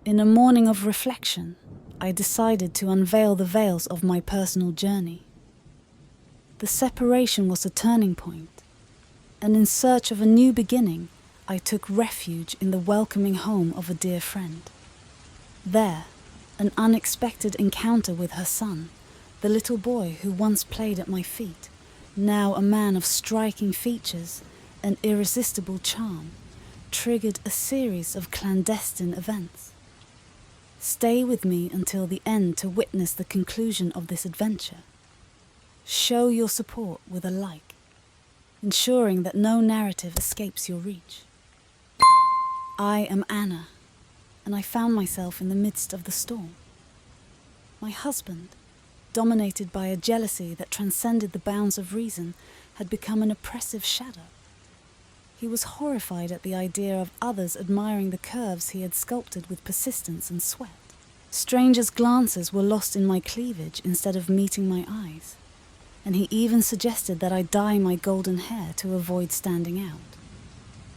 In a morning of reflection, I decided to unveil the veils of my personal journey. The separation was a turning point, and in search of a new beginning, I took refuge in the welcoming home of a dear friend. There, an unexpected encounter with her son, the little boy who once played at my feet, now a man of striking features and irresistible charm, triggered a series of clandestine events. Stay with me until the end to witness the conclusion of this adventure. Show your support with a like, ensuring that no narrative escapes your reach. I am Anna, and I found myself in the midst of the storm. My husband, dominated by a jealousy that transcended the bounds of reason, had become an oppressive shadow. He was horrified at the idea of others admiring the curves he had sculpted with persistence and sweat. Strangers' glances were lost in my cleavage instead of meeting my eyes, and he even suggested that I dye my golden hair to avoid standing out.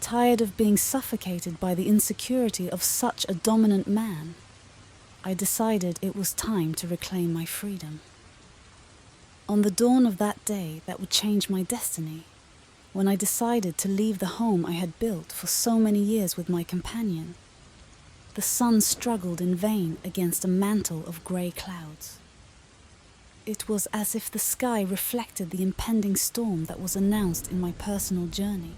Tired of being suffocated by the insecurity of such a dominant man, I decided it was time to reclaim my freedom. On the dawn of that day that would change my destiny, when I decided to leave the home I had built for so many years with my companion, the sun struggled in vain against a mantle of grey clouds. It was as if the sky reflected the impending storm that was announced in my personal journey.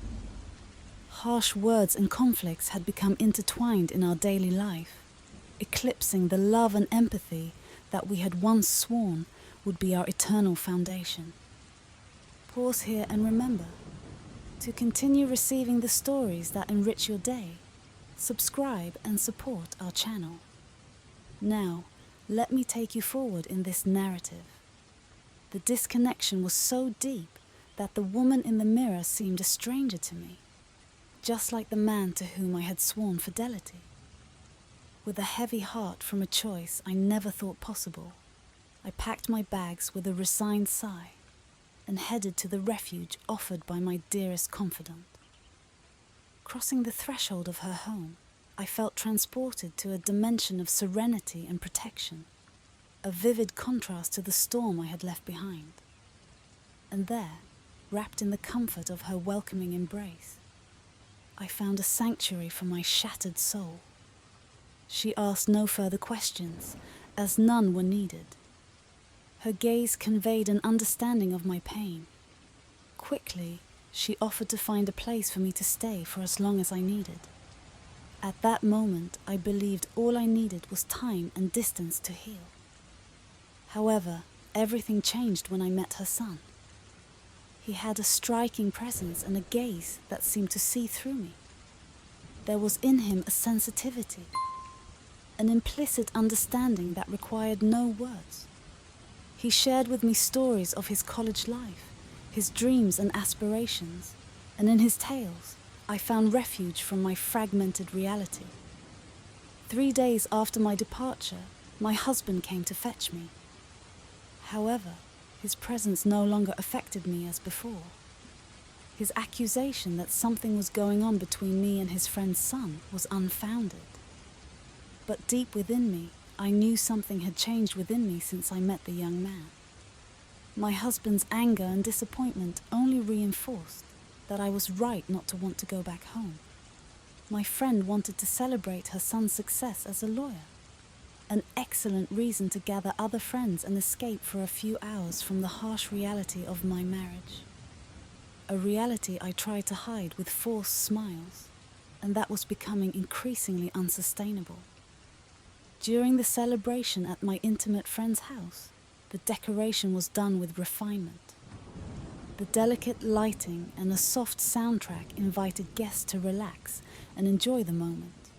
Harsh words and conflicts had become intertwined in our daily life, eclipsing the love and empathy that we had once sworn would be our eternal foundation. Pause here and remember, to continue receiving the stories that enrich your day, subscribe and support our channel. Now, let me take you forward in this narrative. The disconnection was so deep that the woman in the mirror seemed a stranger to me, just like the man to whom I had sworn fidelity. With a heavy heart from a choice I never thought possible, I packed my bags with a resigned sigh and headed to the refuge offered by my dearest confidant. Crossing the threshold of her home, I felt transported to a dimension of serenity and protection, a vivid contrast to the storm I had left behind. And there, wrapped in the comfort of her welcoming embrace, I found a sanctuary for my shattered soul. She asked no further questions, as none were needed. Her gaze conveyed an understanding of my pain. Quickly, she offered to find a place for me to stay for as long as I needed. At that moment, I believed all I needed was time and distance to heal. However, everything changed when I met her son. He had a striking presence and a gaze that seemed to see through me. There was in him a sensitivity, an implicit understanding that required no words. He shared with me stories of his college life, his dreams and aspirations, and in his tales, I found refuge from my fragmented reality. 3 days after my departure, my husband came to fetch me. However, his presence no longer affected me as before. His accusation that something was going on between me and his friend's son was unfounded. But deep within me, I knew something had changed within me since I met the young man. My husband's anger and disappointment only reinforced that I was right not to want to go back home. My friend wanted to celebrate her son's success as a lawyer, an excellent reason to gather other friends and escape for a few hours from the harsh reality of my marriage. A reality I tried to hide with forced smiles, and that was becoming increasingly unsustainable. During the celebration at my intimate friend's house, the decoration was done with refinement. The delicate lighting and a soft soundtrack invited guests to relax and enjoy the moment.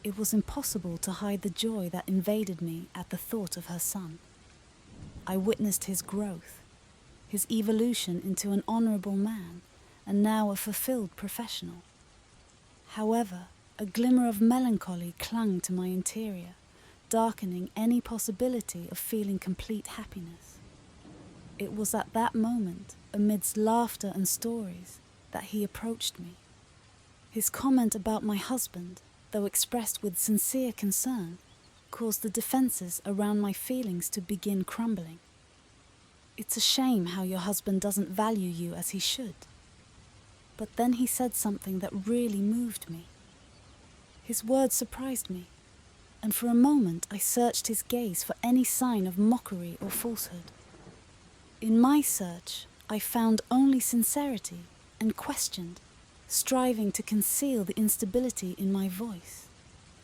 It was impossible to hide the joy that invaded me at the thought of her son. I witnessed his growth, his evolution into an honorable man, and now a fulfilled professional. However, a glimmer of melancholy clung to my interior, darkening any possibility of feeling complete happiness. It was at that moment, amidst laughter and stories, that he approached me. His comment about my husband, though expressed with sincere concern, caused the defenses around my feelings to begin crumbling. It's a shame how your husband doesn't value you as he should. But then he said something that really moved me. His words surprised me, and for a moment I searched his gaze for any sign of mockery or falsehood. In my search, I found only sincerity and questioned, striving to conceal the instability in my voice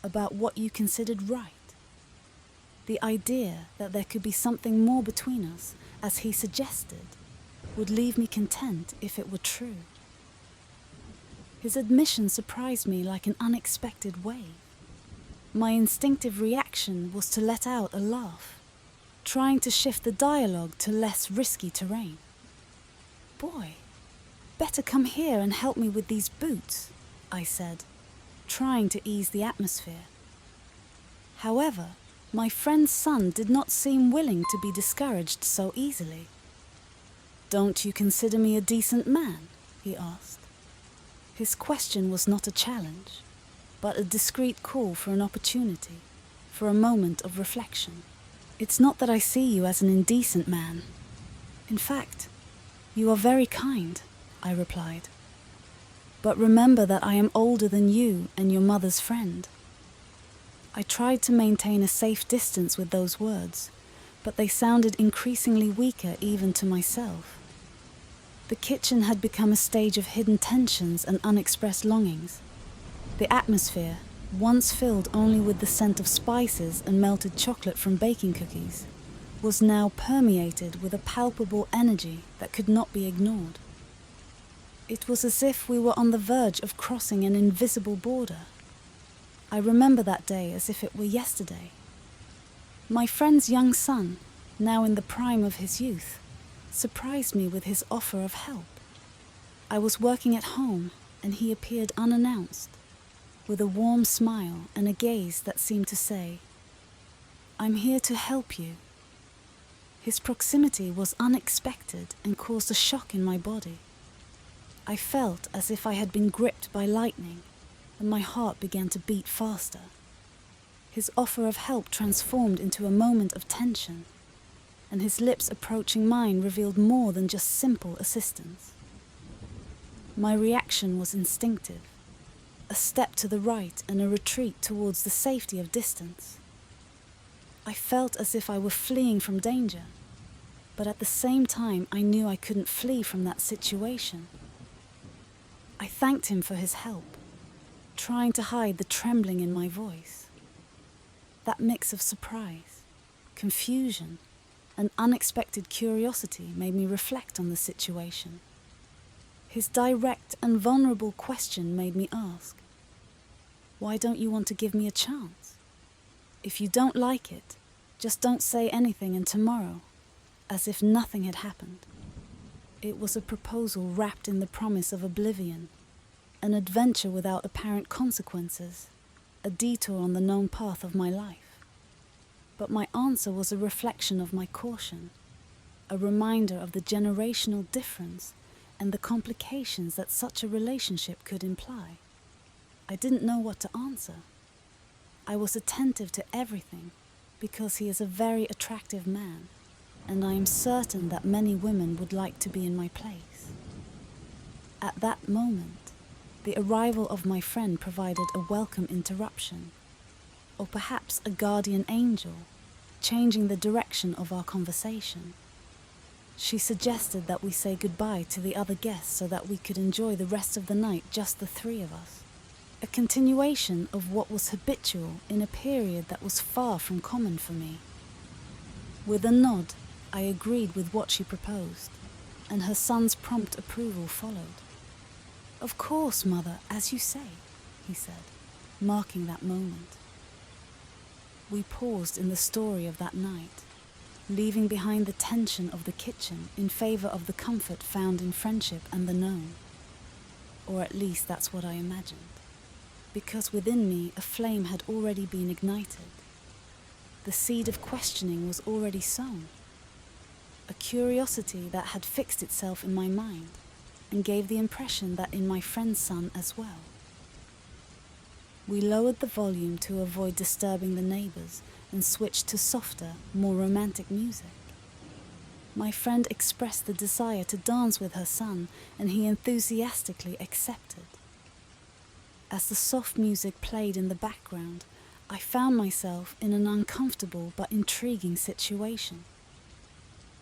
about what you considered right. The idea that there could be something more between us, as he suggested, would leave me content if it were true. His admission surprised me like an unexpected wave. My instinctive reaction was to let out a laugh, trying to shift the dialogue to less risky terrain. "Boy, better come here and help me with these boots," I said, trying to ease the atmosphere. However, my friend's son did not seem willing to be discouraged so easily. "Don't you consider me a decent man?" he asked. His question was not a challenge, but a discreet call for an opportunity, for a moment of reflection. "It's not that I see you as an indecent man. In fact, you are very kind," I replied. "But remember that I am older than you and your mother's friend." I tried to maintain a safe distance with those words, but they sounded increasingly weaker even to myself. The kitchen had become a stage of hidden tensions and unexpressed longings. The atmosphere, once filled only with the scent of spices and melted chocolate from baking cookies, was now permeated with a palpable energy that could not be ignored. It was as if we were on the verge of crossing an invisible border. I remember that day as if it were yesterday. My friend's young son, now in the prime of his youth, surprised me with his offer of help. I was working at home, and he appeared unannounced, with a warm smile and a gaze that seemed to say, "I'm here to help you." His proximity was unexpected and caused a shock in my body. I felt as if I had been gripped by lightning, and my heart began to beat faster. His offer of help transformed into a moment of tension, and his lips approaching mine revealed more than just simple assistance. My reaction was instinctive, a step to the right and a retreat towards the safety of distance. I felt as if I were fleeing from danger, but at the same time I knew I couldn't flee from that situation. I thanked him for his help, trying to hide the trembling in my voice. That mix of surprise, confusion, and unexpected curiosity made me reflect on the situation. His direct and vulnerable question made me ask, "Why don't you want to give me a chance? If you don't like it, just don't say anything and tomorrow," as if nothing had happened. It was a proposal wrapped in the promise of oblivion, an adventure without apparent consequences, a detour on the known path of my life. But my answer was a reflection of my caution, a reminder of the generational difference and the complications that such a relationship could imply. I didn't know what to answer. I was attentive to everything because he is a very attractive man, and I am certain that many women would like to be in my place. At that moment, the arrival of my friend provided a welcome interruption, or perhaps a guardian angel, changing the direction of our conversation. She suggested that we say goodbye to the other guests so that we could enjoy the rest of the night just the three of us, a continuation of what was habitual in a period that was far from common for me. With a nod, I agreed with what she proposed, and her son's prompt approval followed. "Of course, Mother, as you say," he said, marking that moment. We paused in the story of that night, leaving behind the tension of the kitchen in favor of the comfort found in friendship and the known. Or at least that's what I imagined, because within me a flame had already been ignited. The seed of questioning was already sown, a curiosity that had fixed itself in my mind and gave the impression that in my friend's son as well. We lowered the volume to avoid disturbing the neighbors and switched to softer, more romantic music. My friend expressed the desire to dance with her son, and he enthusiastically accepted. As the soft music played in the background, I found myself in an uncomfortable but intriguing situation.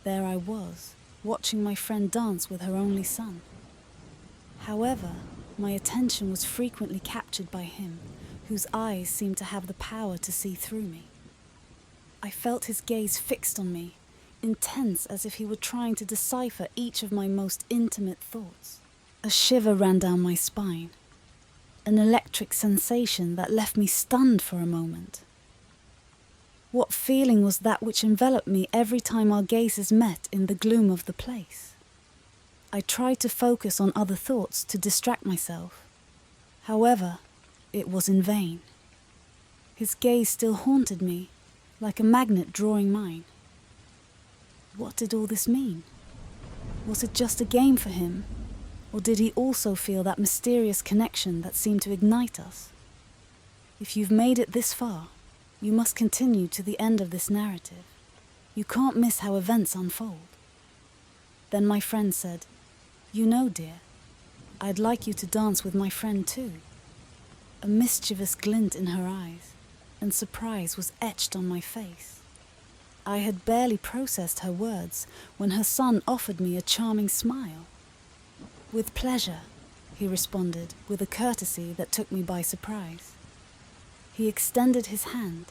There I was, watching my friend dance with her only son. However, my attention was frequently captured by him, whose eyes seemed to have the power to see through me. I felt his gaze fixed on me, intense as if he were trying to decipher each of my most intimate thoughts. A shiver ran down my spine, an electric sensation that left me stunned for a moment. What feeling was that which enveloped me every time our gazes met in the gloom of the place? I tried to focus on other thoughts to distract myself. However, it was in vain. His gaze still haunted me, like a magnet drawing mine. What did all this mean? Was it just a game for him, or did he also feel that mysterious connection that seemed to ignite us? If you've made it this far, you must continue to the end of this narrative. You can't miss how events unfold. Then my friend said, "You know, dear, I'd like you to dance with my friend too." A mischievous glint in her eyes, and surprise was etched on my face. I had barely processed her words when her son offered me a charming smile. "With pleasure," he responded with a courtesy that took me by surprise. He extended his hand,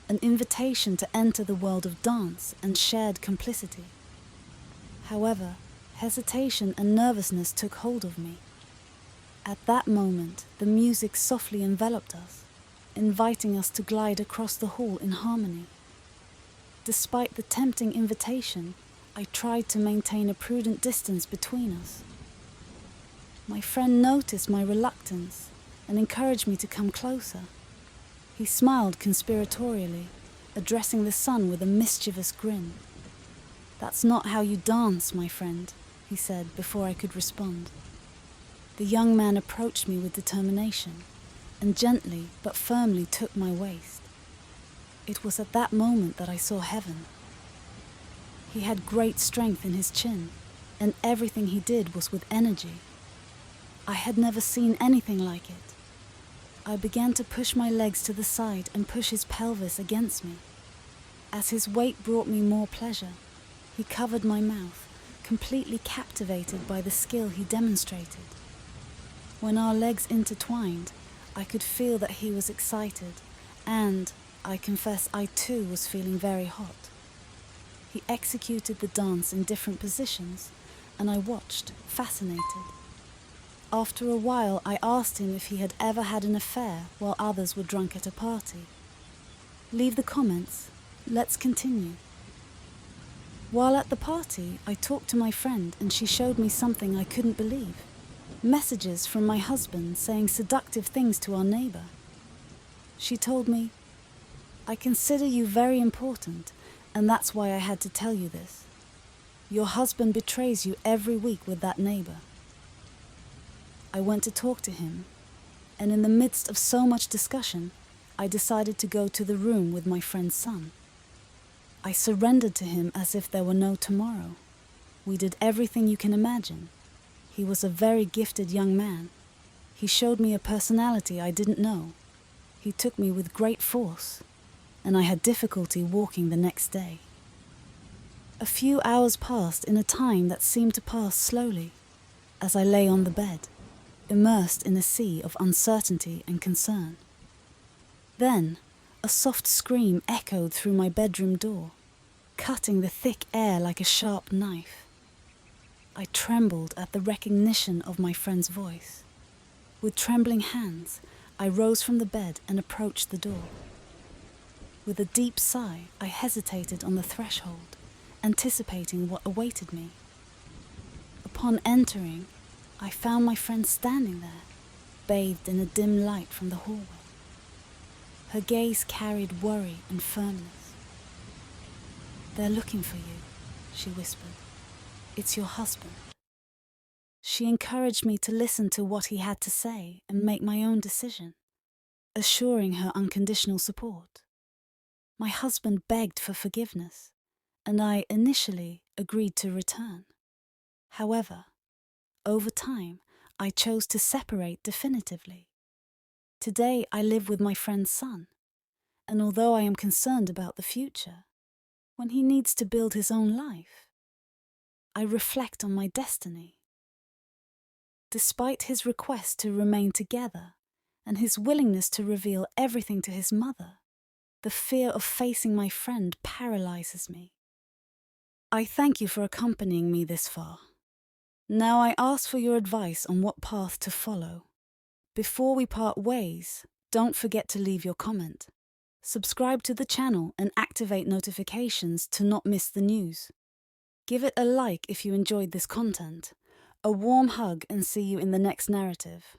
an invitation to enter the world of dance and shared complicity. However, hesitation and nervousness took hold of me. At that moment, the music softly enveloped us, inviting us to glide across the hall in harmony. Despite the tempting invitation, I tried to maintain a prudent distance between us. My friend noticed my reluctance and encouraged me to come closer. He smiled conspiratorially, addressing the son with a mischievous grin. "That's not how you dance, my friend," he said before I could respond. The young man approached me with determination and gently but firmly took my waist. It was at that moment that I saw heaven. He had great strength in his chin, and everything he did was with energy. I had never seen anything like it. I began to push my legs to the side and push his pelvis against me. As his weight brought me more pleasure, he covered my mouth, completely captivated by the skill he demonstrated. When our legs intertwined, I could feel that he was excited, and I confess I too was feeling very hot. He executed the dance in different positions, and I watched, fascinated. After a while, I asked him if he had ever had an affair while others were drunk at a party. Leave the comments. Let's continue. While at the party, I talked to my friend and she showed me something I couldn't believe. Messages from my husband saying seductive things to our neighbor. She told me, "I consider you very important, and that's why I had to tell you this. Your husband betrays you every week with that neighbor." I went to talk to him, and in the midst of so much discussion, I decided to go to the room with my friend's son. I surrendered to him as if there were no tomorrow. We did everything you can imagine. He was a very gifted young man. He showed me a personality I didn't know. He took me with great force, and I had difficulty walking the next day. A few hours passed in a time that seemed to pass slowly, as I lay on the bed, immersed in a sea of uncertainty and concern. Then, a soft scream echoed through my bedroom door, cutting the thick air like a sharp knife. I trembled at the recognition of my friend's voice. With trembling hands, I rose from the bed and approached the door. With a deep sigh, I hesitated on the threshold, anticipating what awaited me. Upon entering, I found my friend standing there, bathed in a dim light from the hallway. Her gaze carried worry and firmness. "They're looking for you," she whispered. "It's your husband." She encouraged me to listen to what he had to say and make my own decision. assuring her unconditional support. My husband begged for forgiveness, and I initially agreed to return. However, over time, I chose to separate definitively. Today, I live with my friend's son, and although I am concerned about the future, when he needs to build his own life, I reflect on my destiny. Despite his request to remain together and his willingness to reveal everything to his mother, the fear of facing my friend paralyzes me. I thank you for accompanying me this far. Now I ask for your advice on what path to follow. Before we part ways, don't forget to leave your comment. Subscribe to the channel and activate notifications to not miss the news. Give it a like if you enjoyed this content. A warm hug and see you in the next narrative.